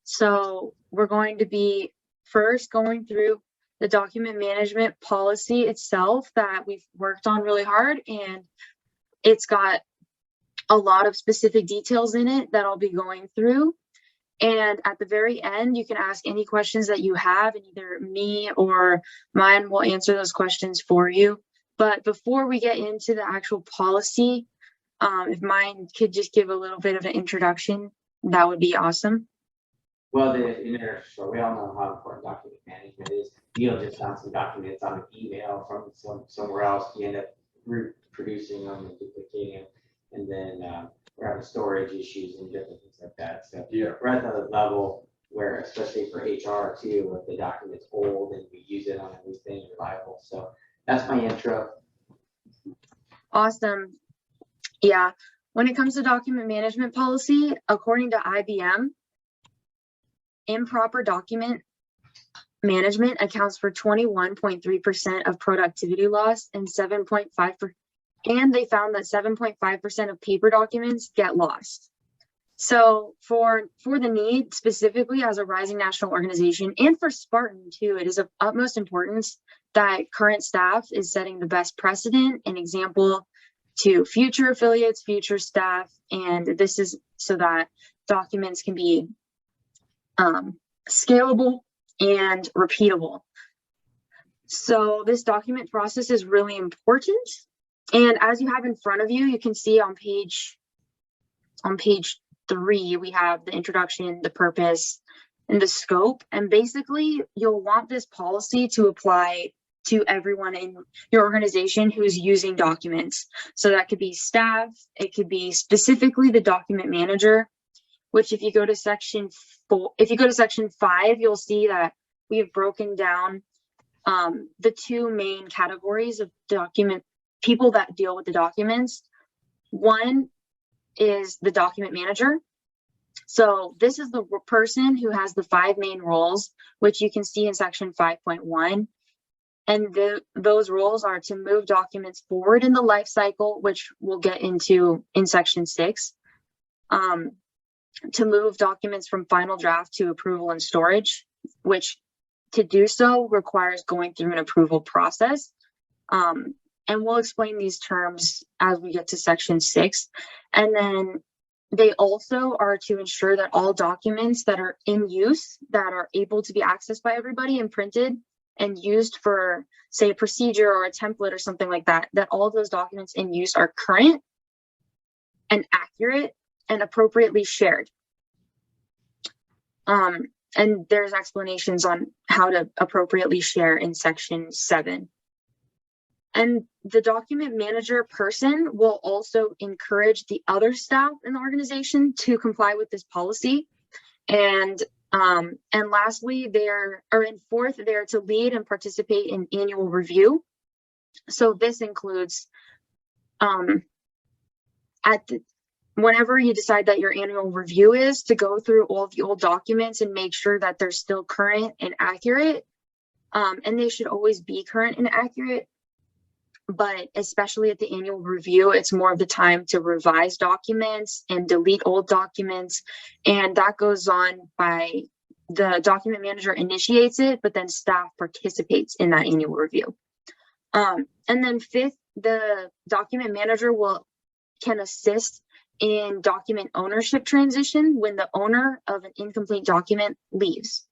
So we're going to be first going through the document management policy itself that we've worked on really hard, and it's got a lot of specific details in it that I'll be going through. And at the very end, you can ask any questions that you have, and either me or mine will answer those questions for you. But before we get into the actual policy, if mine could just give a little bit of an introduction, that would be awesome. Well, we all know how important document management is. You'll just found some documents on an email from somewhere else. You end up reproducing them and duplicating them, and then we're having storage issues and different things like that. So Yeah. we're at the level where, especially for HR too, if the document's old and we use it on a new thing, reliable. So that's my intro. Awesome. Yeah. When it comes to document management policy, according to IBM, improper document management accounts for 21.3% of productivity loss and 7.5%. And they found that 7.5% of paper documents get lost. So for the need, specifically as a rising national organization, and for Spartan too, it is of utmost importance that current staff is setting the best precedent and example to future affiliates, future staff, and this is so that documents can be scalable and repeatable. So this document process is really important. And as you have in front of you, you can see on page 3, we have the introduction, the purpose, and the scope. And basically, you'll want this policy to apply to everyone in your organization who's using documents. So that could be staff, it could be specifically the document manager, which if you go to section 5, you'll see that we have broken down the 2 main categories of people that deal with the documents. One is the document manager. So this is the person who has the 5 main roles, which you can see in section 5.1. And those roles are to move documents forward in the life cycle, which we'll get into in section 6, to move documents from final draft to approval and storage, which to do so requires going through an approval process. And we'll explain these terms as we get to section 6. And then they also are to ensure that all documents that are in use, that are able to be accessed by everybody and printed and used for, say, a procedure or a template or something like that, that all of those documents in use are current and accurate and appropriately shared. And there's explanations on how to appropriately share in section 7. And the document manager person will also encourage the other staff in the organization to comply with this policy. And lastly, in 4th, they're to lead and participate in annual review. So this includes whenever you decide that your annual review is, to go through all of the old documents and make sure that they're still current and accurate. And they should always be current and accurate. But especially at the annual review, it's more of the time to revise documents and delete old documents. And that goes on by the document manager initiates it, but then staff participates in that annual review. And then 5th, the document manager can assist in document ownership transition when the owner of an incomplete document leaves.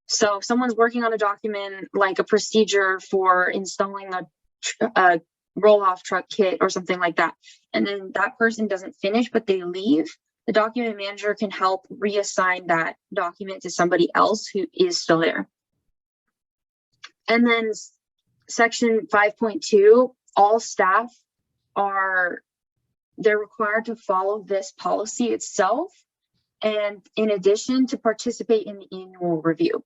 So if someone's working on a document like a procedure for installing a roll-off truck kit or something like that, and then that person doesn't finish but they leave, the document manager can help reassign that document to somebody else who is still there. And then section 5.2, all staff they're required to follow this policy itself, and in addition to participate in the annual review.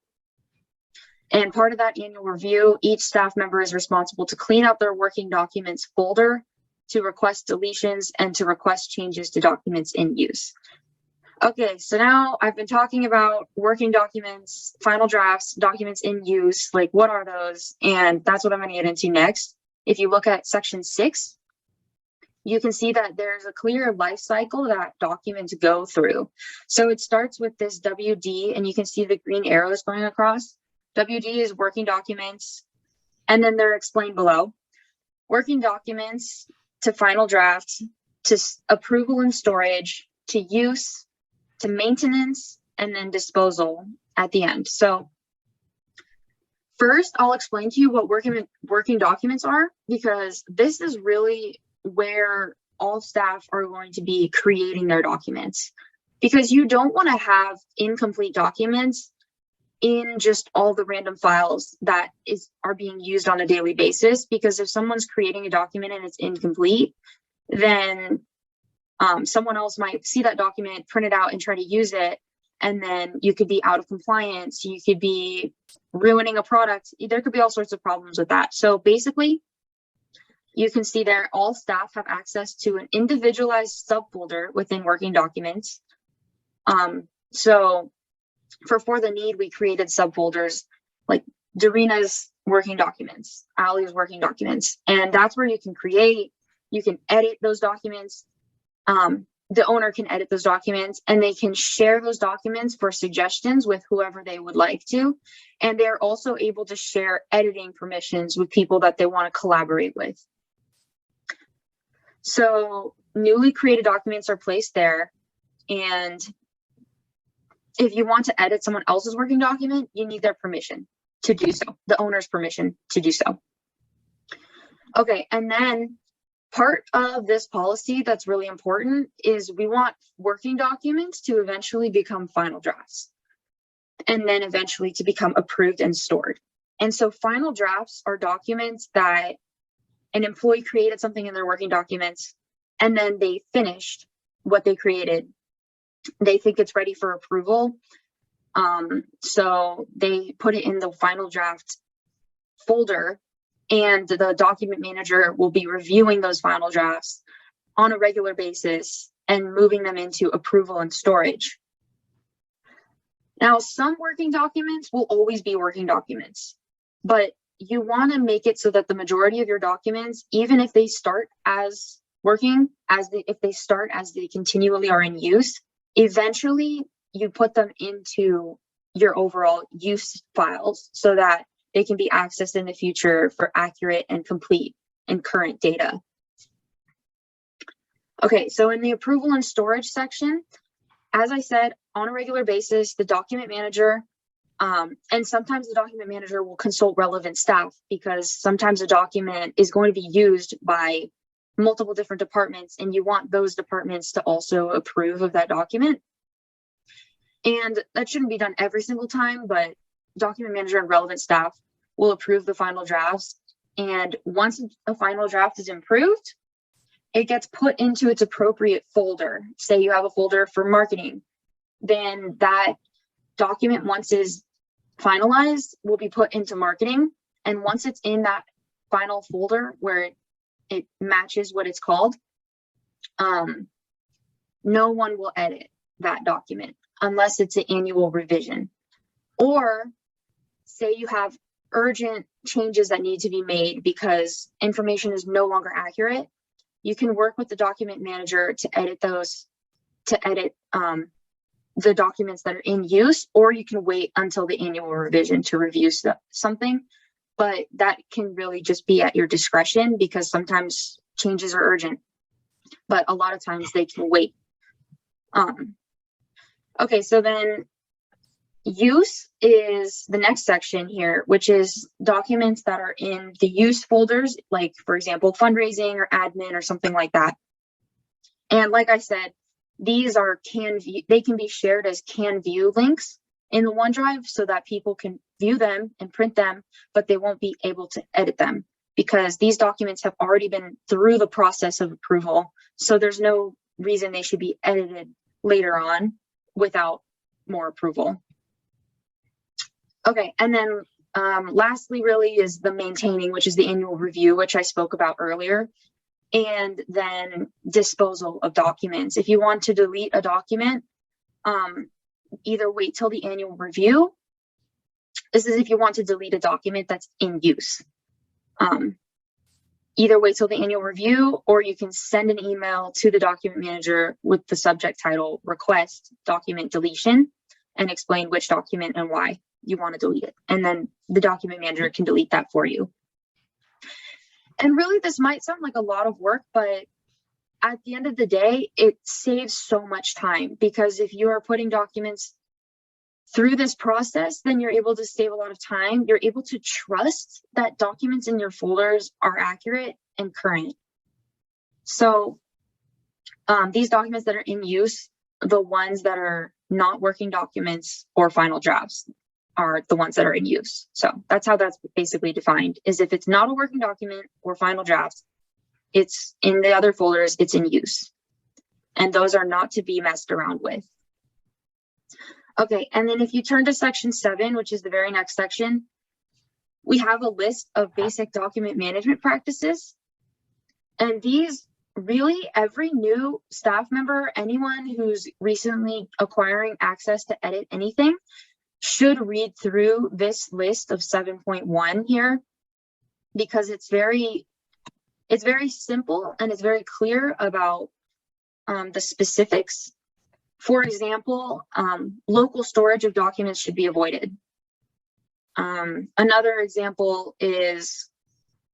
And part of that annual review, each staff member is responsible to clean out their working documents folder, to request deletions, and to request changes to documents in use. Okay, so now I've been talking about working documents, final drafts, documents in use, like what are those? And that's what I'm going to get into next. If you look at section 6, you can see that there's a clear life cycle that documents go through. So it starts with this WD, and you can see the green arrows going across. WD is working documents, and then they're explained below. Working documents to final draft, to approval and storage, to use, to maintenance, and then disposal at the end. So first, I'll explain to you what working documents are, because this is really where all staff are going to be creating their documents, because you don't want to have incomplete documents in just all the random files that are being used on a daily basis. Because if someone's creating a document and it's incomplete, then someone else might see that document, print it out, and try to use it, and then you could be out of compliance. You could be ruining a product. There could be all sorts of problems with that. So basically, you can see there all staff have access to an individualized subfolder within working documents. So for the need, we created subfolders like Darina's working documents, Allie's working documents, and that's where you can create, you can edit those documents. The owner can edit those documents, and they can share those documents for suggestions with whoever they would like to. And they're also able to share editing permissions with people that they want to collaborate with. So newly created documents are placed there. And if you want to edit someone else's working document, you need their permission to do so, the owner's permission to do so. Okay, and then part of this policy that's really important is we want working documents to eventually become final drafts, and then eventually to become approved and stored. And so final drafts are documents that an employee created something in their working documents, and then they finished what they created. They think it's ready for approval. So they put it in the final draft folder, and the document manager will be reviewing those final drafts on a regular basis and moving them into approval and storage. Now, some working documents will always be working documents, but you want to make it so that the majority of your documents, even if they start as working, if they start as they continually are in use, eventually you put them into your overall use files so that they can be accessed in the future for accurate and complete and current data. Okay, so in the approval and storage section, as I said, on a regular basis, the document manager, and sometimes the document manager will consult relevant staff, because sometimes a document is going to be used by multiple different departments, and you want those departments to also approve of that document. And that shouldn't be done every single time, but document manager and relevant staff will approve the final drafts. And once a final draft is approved, it gets put into its appropriate folder. Say you have a folder for marketing, then that document, once is finalized, will be put into marketing. And once it's in that final folder where it matches what it's called, no one will edit that document unless it's an annual revision. Or say you have urgent changes that need to be made because information is no longer accurate, you can work with the document manager to edit those, the documents that are in use, or you can wait until the annual revision to review something. But that can really just be at your discretion, because sometimes changes are urgent, but a lot of times they can wait. Okay, so then use is the next section here, which is documents that are in the use folders, like for example, fundraising or admin or something like that. And like I said, these are they can be shared as can view links in the OneDrive so that people can view them and print them, but they won't be able to edit them because these documents have already been through the process of approval. So there's no reason they should be edited later on without more approval. Okay, and then lastly really is the maintaining, which is the annual review, which I spoke about earlier. And then disposal of documents. If you want to delete a document, either wait till the annual review. This is if you want to delete a document that's in use. either wait till the annual review, or you can send an email to the document manager with the subject title request document deletion and explain which document and why you want to delete it. And then the document manager can delete that for you. And really, this might sound like a lot of work, but at the end of the day, it saves so much time, because if you are putting documents through this process, then you're able to save a lot of time. You're able to trust that documents in your folders are accurate and current. So these documents that are in use, the ones that are not working documents or final drafts, are the ones that are in use. So that's how that's basically defined, is if it's not a working document or final drafts, it's in the other folders, it's in use. And those are not to be messed around with. Okay, and then if you turn to section 7, which is the very next section, we have a list of basic document management practices. And these really, every new staff member, anyone who's recently acquiring access to edit anything, should read through this list of 7.1 here, because it's very simple and it's very clear about the specifics. For example, local storage of documents should be avoided. Another example is,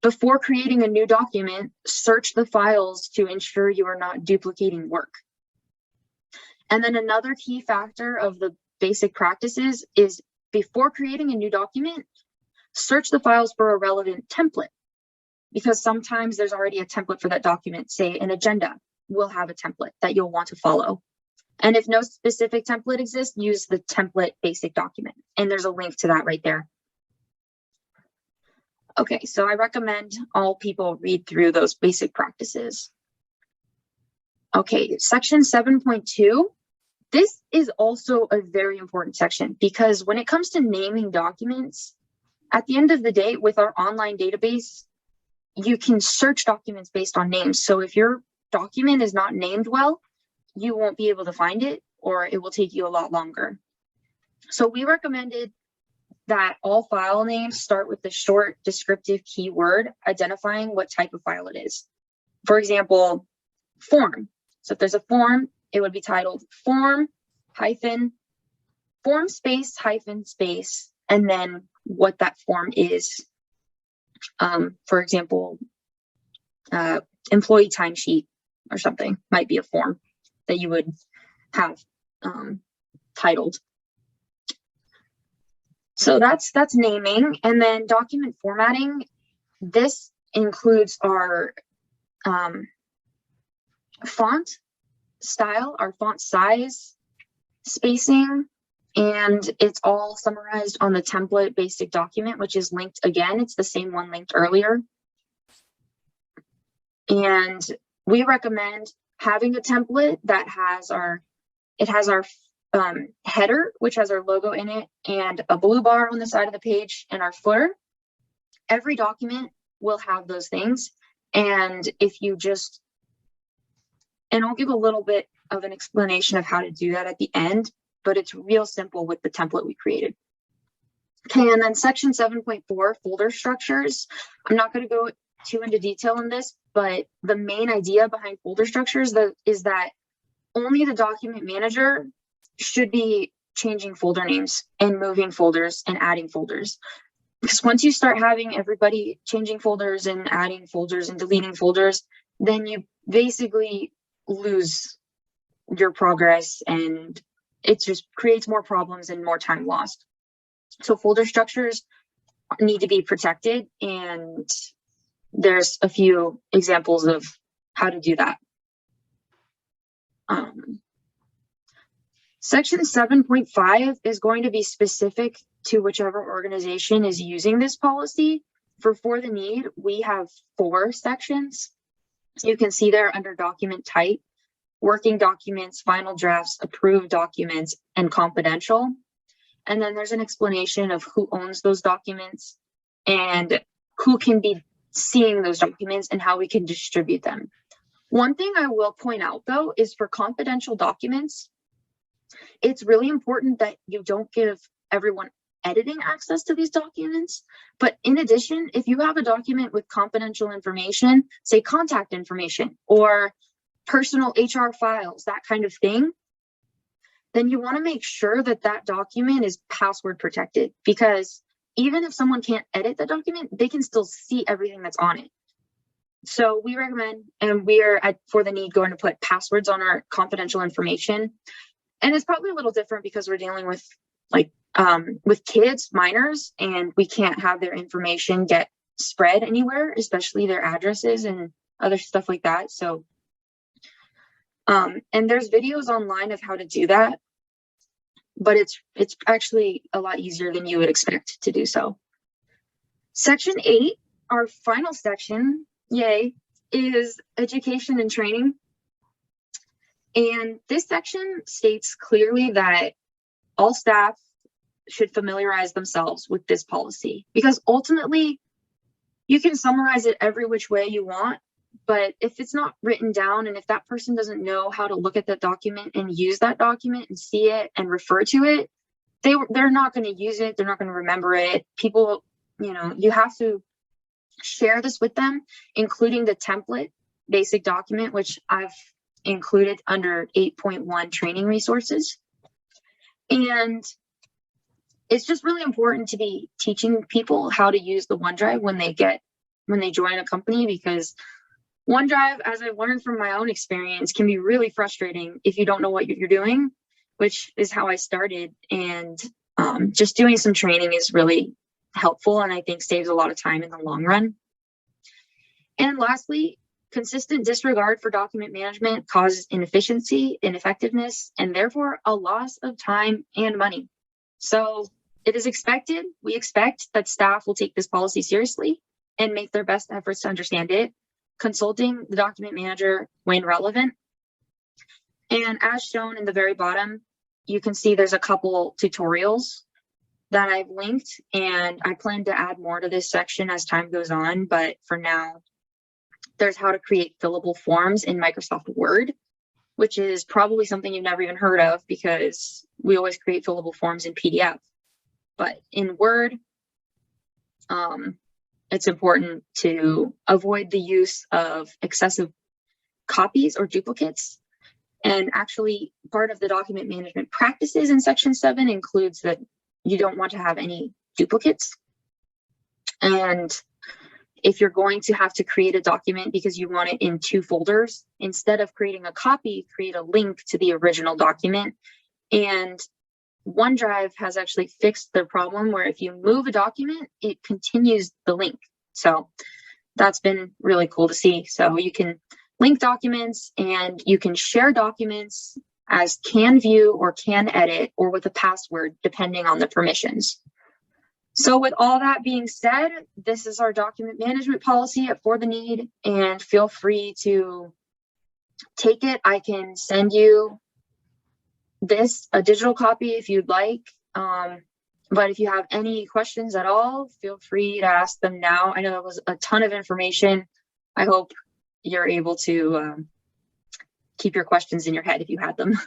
before creating a new document, search the files to ensure you are not duplicating work. And then another key factor of the basic practices is, before creating a new document, search the files for a relevant template, because sometimes there's already a template for that document. Say an agenda will have a template that you'll want to follow. And if no specific template exists, use the template basic document. And there's a link to that right there. Okay, so I recommend all people read through those basic practices. Okay, section 7.2. This is also a very important section, because when it comes to naming documents, at the end of the day, with our online database, you can search documents based on names. So if your document is not named well, you won't be able to find it, or it will take you a lot longer. So we recommended that all file names start with the short descriptive keyword identifying what type of file it is. For example, form. So if there's a form, it would be titled form space hyphen space, and then what that form is. For example, employee timesheet or something might be a form that you would have titled. So that's naming. And then document formatting. This includes our font style, our font size, spacing, and it's all summarized on the template basic document, which is linked again. It's the same one linked earlier. And we recommend having a template that has our header, which has our logo in it, and a blue bar on the side of the page, and our footer. Every document will have those things. And if you just, and I'll give a little bit of an explanation of how to do that at the end, but it's real simple with the template we created. Okay, and then section 7.4, folder structures. I'm not going to go too into detail on this, but the main idea behind folder structures is that only the document manager should be changing folder names and moving folders and adding folders. Because once you start having everybody changing folders and adding folders and deleting folders, then you basically lose your progress, and it just creates more problems and more time lost. So folder structures need to be protected, and there's a few examples of how to do that. Section 7.5 is going to be specific to whichever organization is using this policy. For the need, we have 4 sections. You can see there under document type, working documents, final drafts, approved documents, and confidential. And then there's an explanation of who owns those documents and who can be seeing those documents and how we can distribute them. One thing I will point out, though, is for confidential documents, it's really important that you don't give everyone editing access to these documents. But in addition, if you have a document with confidential information, say contact information or personal HR files, that kind of thing, then you want to make sure that that document is password protected, because even if someone can't edit the document, they can still see everything that's on it. So we recommend, and we are for the need going to put passwords on our confidential information. And it's probably a little different because we're dealing with with kids, minors, and we can't have their information get spread anywhere, especially their addresses and other stuff like that. So, and there's videos online of how to do that, but it's actually a lot easier than you would expect to do so. Section 8, our final section, yay, is education and training. And this section states clearly that all staff should familiarize themselves with this policy, because ultimately you can summarize it every which way you want, but if it's not written down and if that person doesn't know how to look at that document and use that document and see it and refer to it, they're not going to use it. They're not going to remember it. People, you have to share this with them, including the template basic document, which I've included under 8.1 training resources. And it's just really important to be teaching people how to use the OneDrive when they join a company, because OneDrive, as I've learned from my own experience, can be really frustrating if you don't know what you're doing, which is how I started. And just doing some training is really helpful, and I think saves a lot of time in the long run. And lastly, consistent disregard for document management causes inefficiency, ineffectiveness, and therefore a loss of time and money. So it is expected, we expect that staff will take this policy seriously and make their best efforts to understand it, consulting the document manager when relevant. And as shown in the very bottom, you can see there's a couple tutorials that I've linked, and I plan to add more to this section as time goes on. But for now, there's how to create fillable forms in Microsoft Word, which is probably something you've never even heard of because we always create fillable forms in PDF. But in Word, it's important to avoid the use of excessive copies or duplicates. And actually, part of the document management practices in Section 7 includes that you don't want to have any duplicates. And if you're going to have to create a document because you want it in 2 folders, instead of creating a copy, create a link to the original document. And OneDrive has actually fixed the problem where if you move a document, it continues the link. So that's been really cool to see. So you can link documents and you can share documents as can view or can edit or with a password, depending on the permissions. So with all that being said, this is our document management policy for the need, and feel free to take it. I can send you a digital copy if you'd like. But if you have any questions at all, feel free to ask them now. I know it was a ton of information. I hope you're able to keep your questions in your head if you had them.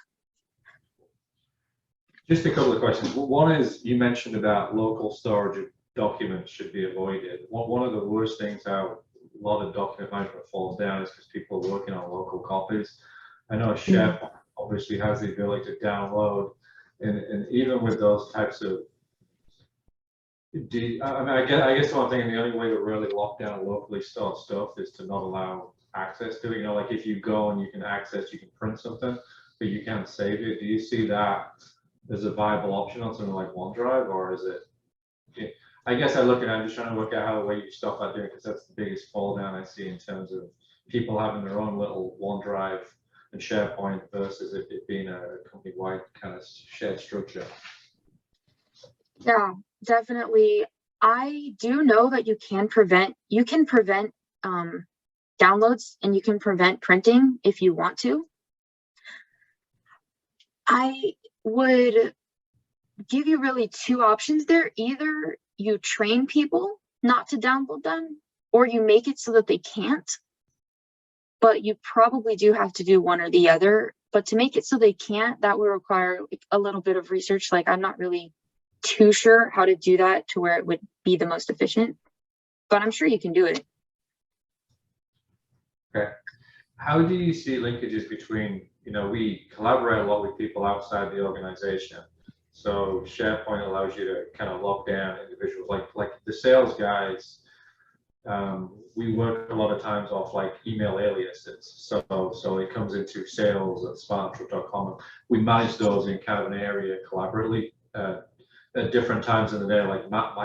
Just a couple of questions. One is, you mentioned about local storage of documents should be avoided. One of the worst things how a lot of document management falls down is because people are working on local copies. I know SharePoint obviously has the ability to download, and even with those types of, I guess one thing, and the only way to really lock down locally stored stuff is to not allow access to it. Like if you go and you can print something, but you can't save it. Do you see that as a viable option on something like OneDrive, or is it? I guess I'm just trying to work out how the way you stuff out there, because that's the biggest fall down I see in terms of people having their own little OneDrive and SharePoint versus it being a company-wide kind of shared structure. Yeah, definitely. I do know that you can prevent downloads, and you can prevent printing if you want to. I would give you really 2 options there. Either you train people not to download them, or you make it so that they can't. But you probably do have to do one or the other. But to make it so they can't, that would require a little bit of research. Like, I'm not really too sure how to do that to where it would be the most efficient, but I'm sure you can do it. Okay. How do you see linkages between, we collaborate a lot with people outside the organization. So SharePoint allows you to kind of lock down individuals, like the sales guys. We work a lot of times off like email aliases. So it comes into sales at SpartanTruck.com. We manage those in kind of an area collaboratively at different times in the day. Like Matt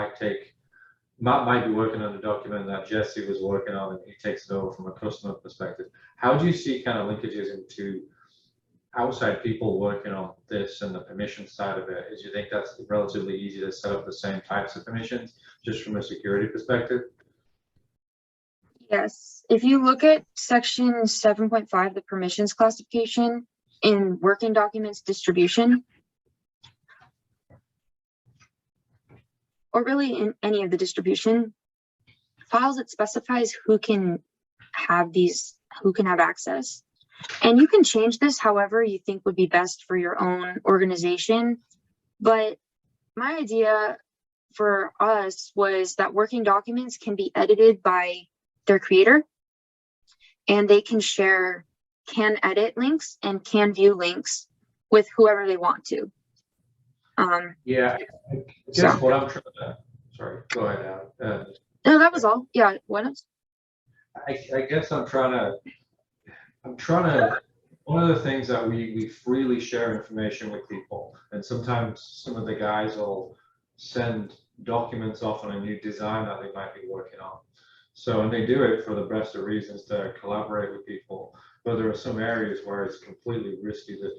might be working on a document that Jesse was working on, and he takes it over from a customer perspective. How do you see kind of linkages into outside people working on this and the permission side of it? Do you think that's relatively easy to set up the same types of permissions just from a security perspective? Yes, if you look at section 7.5, the permissions classification in working documents distribution, or really in any of the distribution files, it specifies who can have access. And you can change this however you think would be best for your own organization. But my idea for us was that working documents can be edited by their creator, and they can share can edit links and can view links with whoever they want to. Yeah, I guess what I'm trying to, sorry, go ahead, Al. No, that was all. Yeah, what else? I guess I'm trying to, one of the things that we freely share information with people, and sometimes some of the guys will send documents off on a new design that they might be working on. So, and they do it for the best of reasons to collaborate with people, but there are some areas where it's completely risky that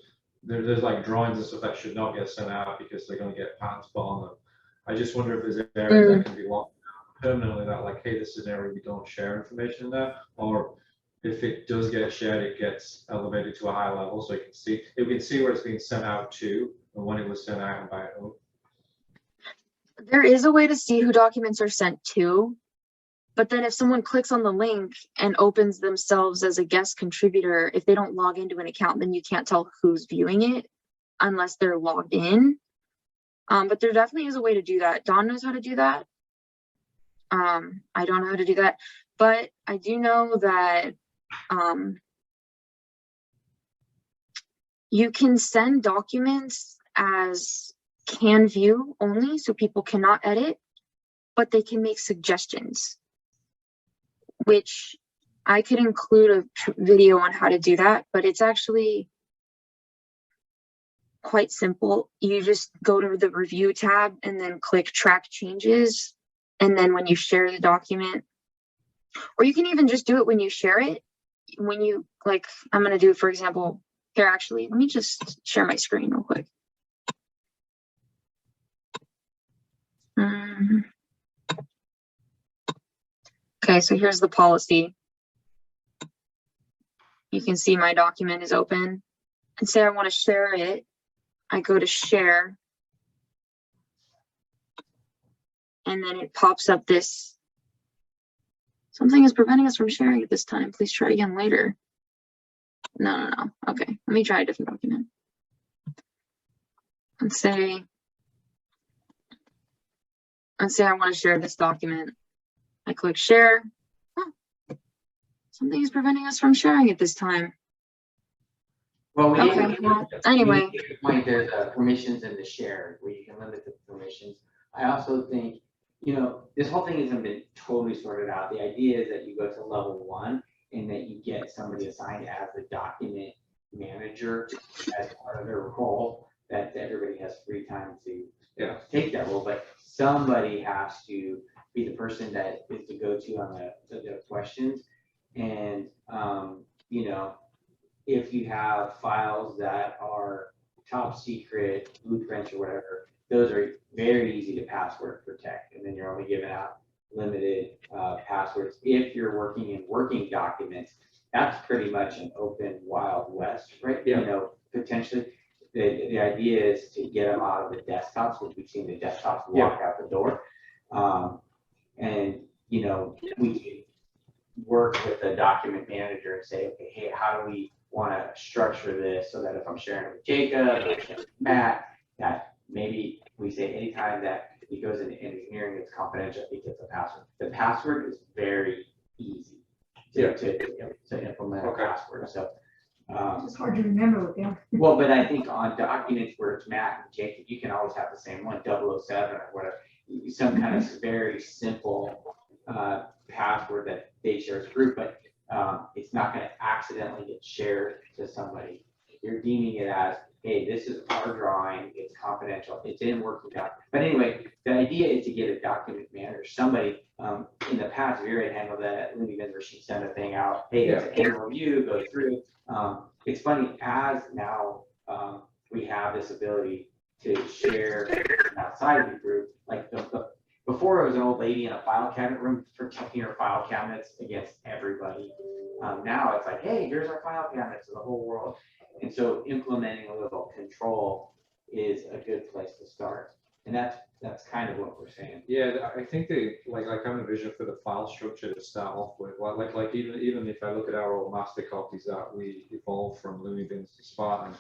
there's like drawings and stuff that should not get sent out because they're going to get patents put on them. I just wonder if there's areas that can be locked permanently that like, hey, this is an area we don't share information in there, or if it does get shared, it gets elevated to a high level so you can see where it's being sent out to and when it was sent out and by whom. There is a way to see who documents are sent to, but then if someone clicks on the link and opens themselves as a guest contributor, if they don't log into an account, then you can't tell who's viewing it unless they're logged in. But there definitely is a way to do that. Dawn knows how to do that. I don't know how to do that, but I do know that you can send documents as can view only, so people cannot edit, but they can make suggestions, which I could include a video on how to do that, but it's actually quite simple. You just go to the review tab and then click track changes. And then when you share the document, or you can even just do it when you share it, when you like, I'm going to do, for example, here, actually, let me just share my screen real quick. Okay, so here's the policy. You can see my document is open, and say I want to share it. I go to share, and then it pops up this. Something is preventing us from sharing at this time. Please try again later. No. Okay, let me try a different document. And say I want to share this document. I click share. Oh, something is preventing us from sharing at this time. Well, anyway, there's permissions in the share where you can limit the permissions. I also think, this whole thing hasn't been totally sorted out. The idea is that you go to level 1 and that you get somebody assigned as the document manager as part of their role, that everybody has free time to take that role, but somebody has to be the person that is the go-to on the questions. And, if you have files that are top secret, blueprints or whatever, those are very easy to password protect. And then you're only giving out limited passwords. If you're working in working documents, that's pretty much an open Wild West, right? Yeah. Potentially. The idea is to get them out of the desktops, which we've seen the desktops walk out the door. And, we can work with the document manager and say, okay, hey, how do we want to structure this so that if I'm sharing it with Jacob or sharing with Matt, that maybe we say anytime that it goes into engineering, it's confidential, it gets a password. The password is very easy to implement a Okay. password, so. It's hard to remember with them. Well, but I think on documents where it's Matt and Jacob, you can always have the same one, 007 or whatever, some kind of very simple password that they share as a group, but it's not going to accidentally get shared to somebody. You're deeming it as, hey, this is our drawing, it's confidential, it's in working document. But anyway, the idea is to get a document manager, somebody in the past, Vera had handled that at Looney Bins where she sent a thing out, hey, it's an annual review, go through. It's funny, as now we have this ability to share outside of the group, like before it was an old lady in a file cabinet room protecting her file cabinets against everybody. Now it's like, hey, here's our file cabinets to the whole world. And so implementing a little control is a good place to start. And that's kind of what we're saying. Yeah, I think they like kind of vision for the file structure to start off with. Like even if I look at our old master copies that we evolved from Looney Bins to Spartan,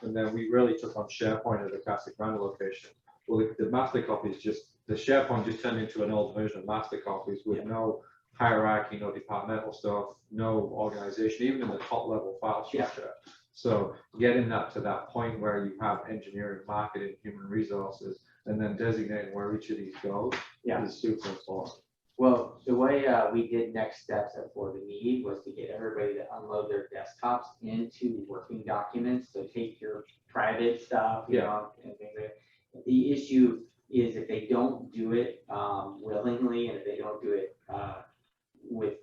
and then we really took on SharePoint as a Casa Grande location. Well, the master copies the SharePoint just turned into an old version of master copies with no hierarchy, no departmental stuff, no organization, even in the top level file structure. So getting that to that point where you have engineering, marketing, human resources, and then designating where each of these goes is super important. Well, the way we did next steps for the need was to get everybody to unload their desktops into working documents. So take your private stuff, you know, and things like that. The issue is if they don't do it willingly, and if they don't do it with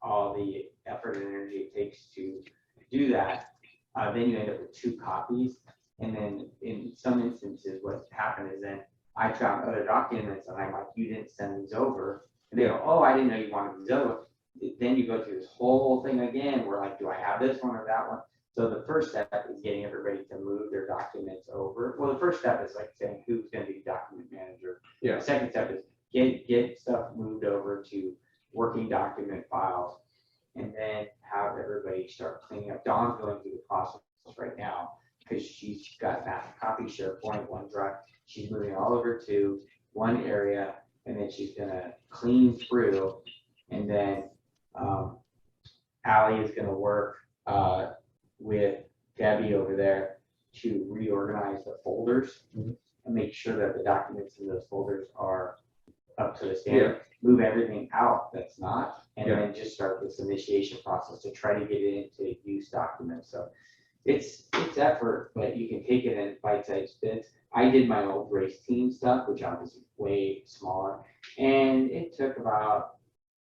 all the effort and energy it takes to do that, then you end up with 2 copies. And then in some instances, what happened is then I found other documents and I'm like, you didn't send these over. And they go, oh, I didn't know you wanted these over. Then you go through this whole thing again. We're like, do I have this one or that one? So the first step is getting everybody to move their documents over. Well, the first step is like saying who's going to be document manager. Yeah. The second step is get stuff moved over to working document files, and then have everybody start cleaning up. Dawn's going through the process right now because she's got that copy SharePoint, OneDrive. She's moving it all over to one area, and then she's gonna clean through, and then Allie is gonna work with Debbie over there to reorganize the folders and make sure that the documents in those folders are up to the standard. Move everything out that's not, and then just start this initiation process to try to get it into use documents. So it's effort, but you can take it in bite-sized bits. I did my old race team stuff, which obviously is way smaller, and it took about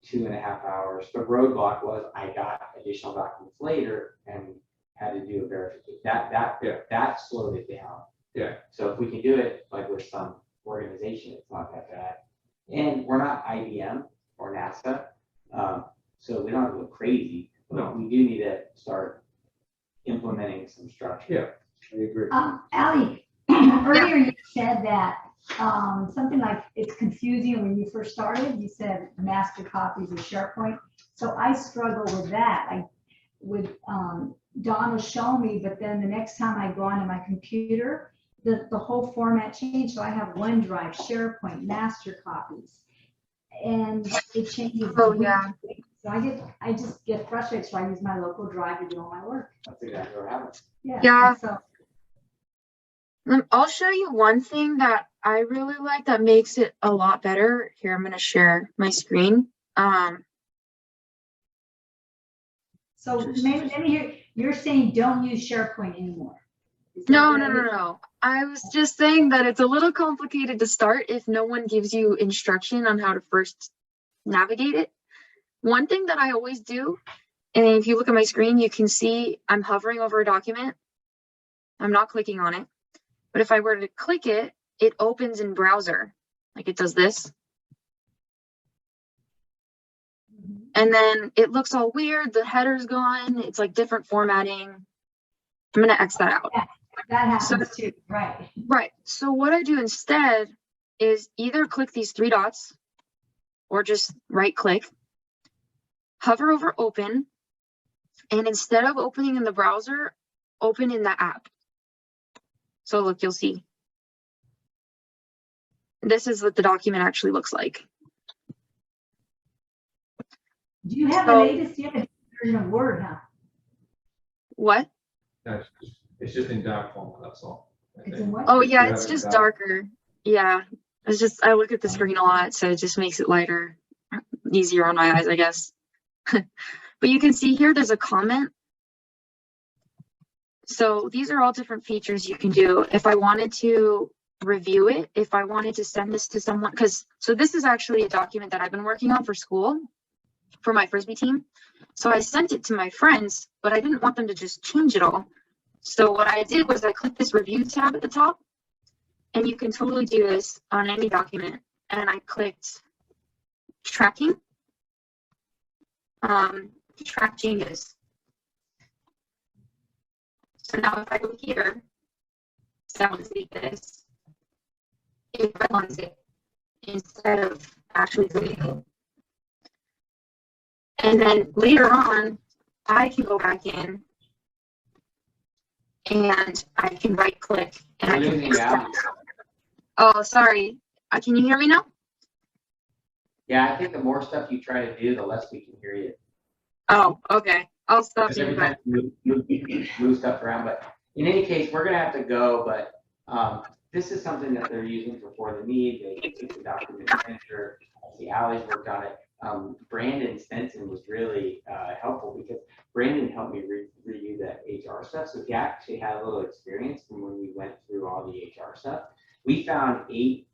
2.5 hours. The roadblock was I got additional documents later and had to do a verification. That slowed it down. Yeah. So if we can do it like with some organization, it's not that bad. And we're not IBM or NASA, so we don't have to go crazy. But we do need to start implementing some structure. Yeah, I agree. Allie, earlier you said that something like it's confusing when you first started. You said master copies of SharePoint. So I struggle with that. Dawn will show me, but then the next time I go onto my computer, the whole format changed. So I have OneDrive, SharePoint, master copies, and it changes. Oh, yeah. So I just get frustrated. So I use my local drive to do all my work. That's exactly what happened. Yeah. So I'll show you one thing that I really like that makes it a lot better. Here, I'm going to share my screen. So maybe let me hear, you're saying don't use SharePoint anymore. Is that No. what I heard? I was just saying that it's a little complicated to start if no one gives you instruction on how to first navigate it. One thing that I always do, and if you look at my screen, you can see I'm hovering over a document. I'm not clicking on it. But if I were to click it, it opens in browser. Like it does this. And then it looks all weird. The header's gone. It's like different formatting. I'm going to X that out. Yeah, that happens too, right? Right. So what I do instead is either click these 3 dots or just right click, hover over open, and instead of opening in the browser, open in the app. So look, you'll see. This is what the document actually looks like. Do you have the So- latest, you have a version of Word, huh? What? It's just in dark format, that's all. I It's think. in what? Oh You yeah, have it's it just dark. darker. Yeah, it's just, I look at the screen a lot, so it just makes it lighter, easier on my eyes, I guess. But you can see here, there's a comment. So these are all different features you can do. If I wanted to review it, if I wanted to send this to someone, so this is actually a document that I've been working on for school, for my Frisbee team. So I sent it to my friends, but I didn't want them to just change it all. So what I did was I clicked this review tab at the top, and you can totally do this on any document. And I clicked tracking, track changes. So now if I go here, sounds like this, it redlines it instead of actually deleting. And then later on, I can go back in and I can right click and I We're can losing fix you, that. Allie. Oh, sorry. Can you hear me now? Yeah, I think the more stuff you try to do, the less we can hear you. Oh, okay. I'll stop Because doing every that. time you move stuff around, but in any case, we're gonna have to go, but, this is something that they're using for the need, they take the document manager, the Allie's worked on it. Brandon Stenson was really, helpful because Brandon helped me review that HR stuff, so he actually had a little experience from when we went through all the HR stuff. We found 8,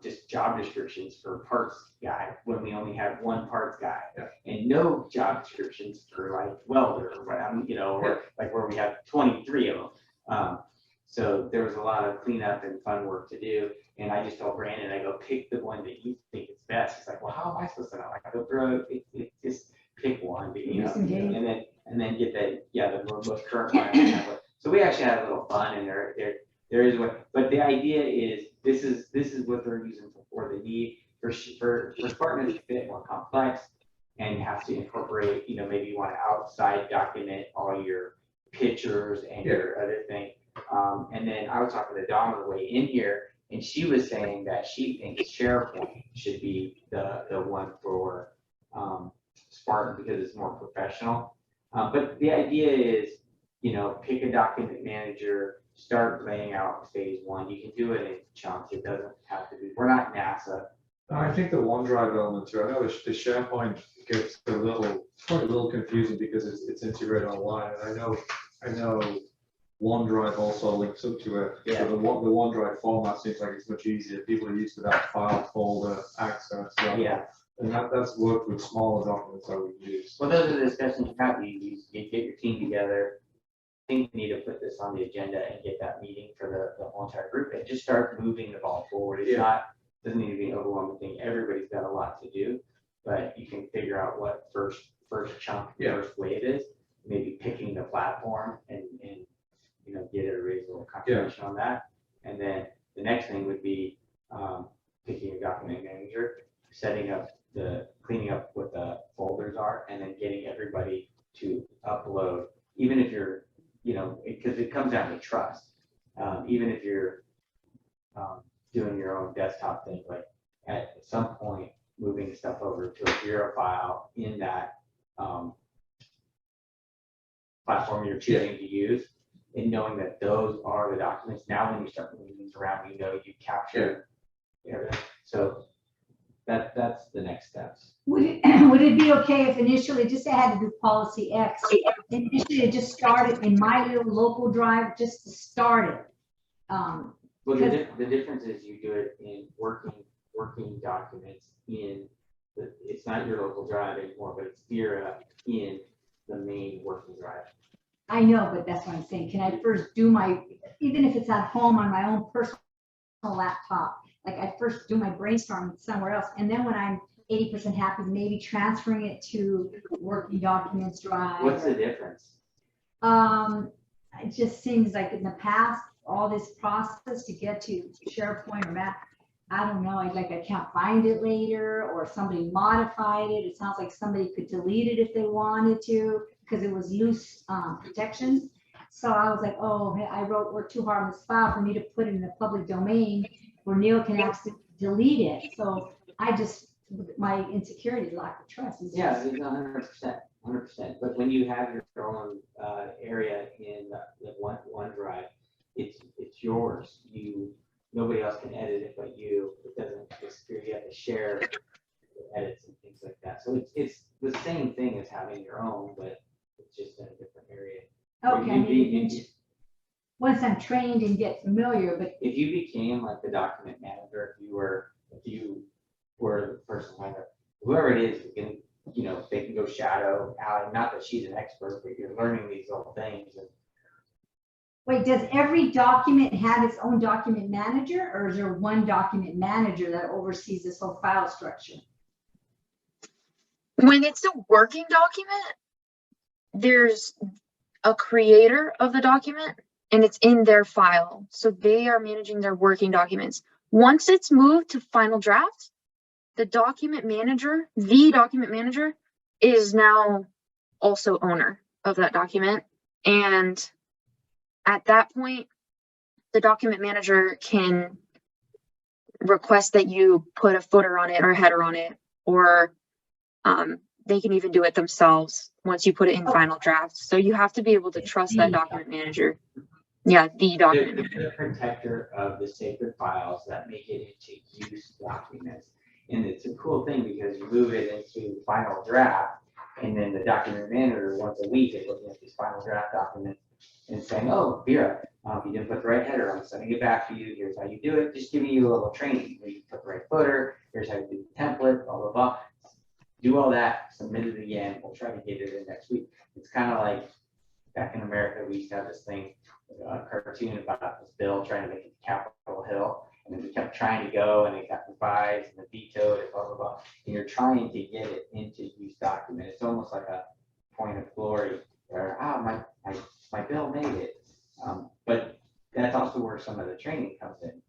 just job descriptions for parts guy when we only had one parts guy. Yeah. And no job descriptions for like welder or what, or like where we have 23 of them. So there was a lot of cleanup and fun work to do. And I just told Brandon, I go, pick the one that you think is best. He's like, well, how am I supposed to know? Like, I go, bro, just pick one, and then get the most current one. So we actually had a little fun, and there is one, but the idea is this is what they're using for the need for Spartan is a bit more complex, and you have to incorporate, maybe you want to outside document all your pictures and your other thing. And then I was talking to Dawn on the way in here, and she was saying that she thinks SharePoint should be the one for Spartan because it's more professional. But the idea is, pick a document manager, start laying out phase 1. You can do it in chunks. It doesn't have to be. We're not NASA. I think the OneDrive element too. I know the SharePoint gets probably a little confusing because it's integrated online, and I know OneDrive also links up to it. Yeah. So the OneDrive format seems like it's much easier. People are used to that file folder access. So, Yeah. and that's worked with smaller documents that we use. Well, those are the discussions you have. You get your team together. I think we need to put this on the agenda and get that meeting for the whole entire group and just start moving the ball forward. It's doesn't need to be an overwhelming thing. Everybody's got a lot to do, but you can figure out what first chunk, first wave is. Maybe picking the platform and get a reasonable confirmation on that. And then the next thing would be picking a document manager, cleaning up what the folders are, and then getting everybody to upload, even if you're, because it comes down to trust. Even if you're doing your own desktop thing, like at some point moving stuff over to a Jira file in that platform you're choosing to use, and knowing that those are the documents. Now when you start moving things around, you capture everything. So that's the next steps. Would it be okay if initially, just say I had to do policy X, initially it just started in my little local drive, just to start it? Well, the difference is you do it in working documents it's not your local drive anymore, but it's Jira in the main working drive. I know, but that's what I'm saying. Can I first do even if it's at home on my own personal laptop, like I first do my brainstorming somewhere else, and then when I'm 80% happy, maybe transferring it to working documents drive. What's the difference? It just seems like in the past, all this process to get to SharePoint or Mac, I don't know, I can't find it later, or somebody modified it. It sounds like somebody could delete it if they wanted to, because it was loose protections. So I was like, oh, hey, I wrote, worked too hard on this file for me to put it in the public domain where Neil can actually delete it. So I just, my insecurity, lack of trust. Is Yeah, just- it's 100%. But when you have your own area in the OneDrive, it's yours. Nobody else can edit it but you. It doesn't disappear. You have to share the edits and things like that. So it's the same thing as having your own, but it's just in a different area. Okay, I If you mean, once I'm trained and get familiar, but if you became like the document manager, if you were the person like whoever it is, who can, they can go shadow Allie. Not that she's an expert, but you're learning these little things. And wait, does every document have its own document manager, or is there one document manager that oversees this whole file structure? When it's a working document, there's a creator of the document and it's in their file. So they are managing their working documents. Once it's moved to final draft, the document manager is now also owner of that document. And at that point, the document manager can request that you put a footer on it or a header on it, or they can even do it themselves once you put it in final draft. So you have to be able to trust that document manager. Yeah, the document manager. the protector of the sacred files that make it into use documents. And it's a cool thing because you move it into final draft, and then the document manager once a week is looking at this final draft document and saying, oh, Vera, you didn't put the right header, I'm sending it back to you, here's how you do it, just giving you a little training. You put the right footer, here's how you do the template, blah, blah, blah. Do all that, submit it again, we'll try to get it in next week. It's kind of like back in America, we used to have this thing, a cartoon about this bill trying to make it Capitol Hill, and then we kept trying to go, and it got revised and vetoed, and blah, blah, blah. And you're trying to get it into use document. It's almost like a point of glory where, my bill made it. But that's also where some of the training comes in.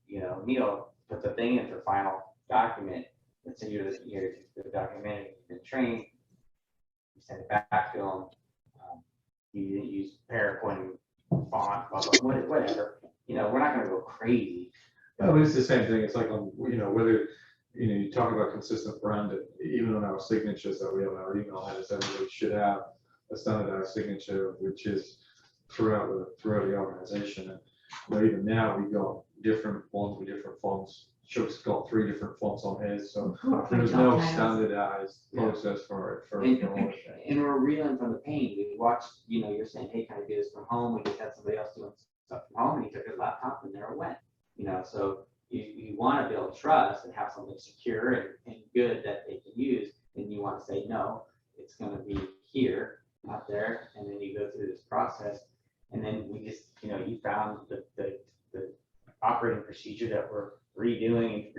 Neil put the thing in for final document. Let's say you're the document manager, you've been trained, you send it back to them. You didn't use PowerPoint font, blah, blah, whatever. We're not going to go crazy. But it's the same thing. It's like, whether, you talk about consistent brand, even on our signatures that we have in our email headers, everybody should have a standardized signature, which is throughout the organization. And even now we've got different ones with different fonts. Chuck's got 3 different fonts on his, so there's no standardized process for it. And we're reeling from the pain. We watched, you're saying, hey, can I do this from home? We just had somebody else doing stuff from home, and he took his laptop and there it went. So you want to build trust and have something secure and good that they can use. And you want to say, no, it's going to be here, not there. And then you go through this process. And then we just, you found the operating procedure that we're redoing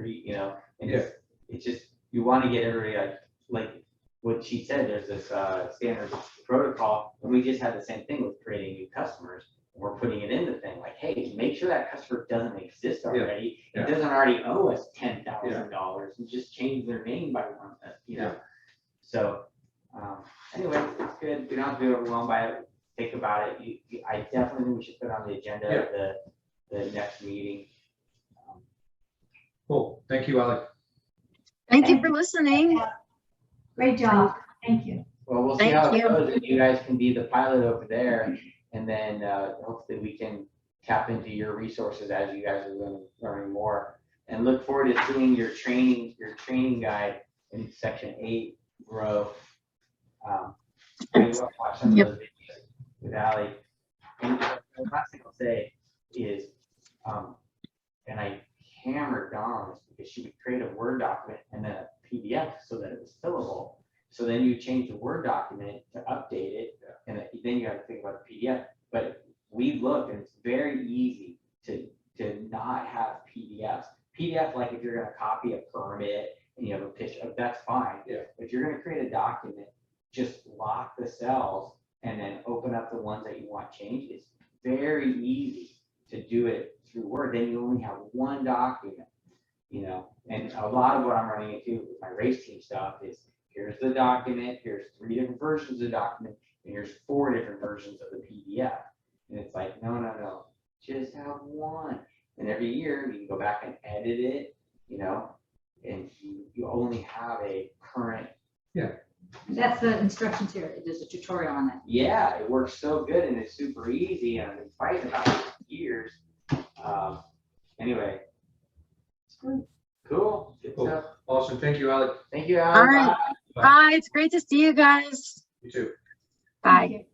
and it's just, you want to get everybody like what she said, there's this standard protocol, and we just had the same thing with creating new customers. We're putting it in the thing like, hey, make sure that customer doesn't exist already. Yeah. It doesn't already owe us $10,000 and just change their name by one, So anyway, it's good. We don't have to be overwhelmed by it. Think about it. I definitely think we should put on the agenda the next meeting. Cool. Thank you, Alec. Thank you for listening. Great job. Thank you. Well, we'll see Thank how it you. goes. And you guys can be the pilot over there, and then hopefully we can tap into your resources as you guys are learning more. And look forward to seeing your training guide in section 8 grow. Watch some of those videos with Allie. And the last thing I'll say is, and I hammered Dawn because she would create a Word document and then a PDF so that it was fillable. So then you change the Word document to update it, and then you have to think about the PDF. But we looked, and it's very easy to not have PDFs. PDF, like if you're going to copy a permit and you have a picture, that's fine. Yeah. If you're going to create a document, just lock the cells and then open up the ones that you want changed. It's very easy to do it through Word. Then you only have one document, and a lot of what I'm running into with my race team stuff is, here's the document, here's 3 different versions of the document, and here's 4 different versions of the PDF. And it's like, no, just have one. And every year you can go back and edit it, you know, and you only have a current. That's the instructions here. There's a tutorial on that. Yeah, it works so good and it's super easy, and I've been fighting about it for years. Anyway, cool, good Cool. stuff. Awesome. Thank you, Allie. Thank you, Allie. All right. Bye. Bye. It's great to see you guys. You too. Bye. Thank you.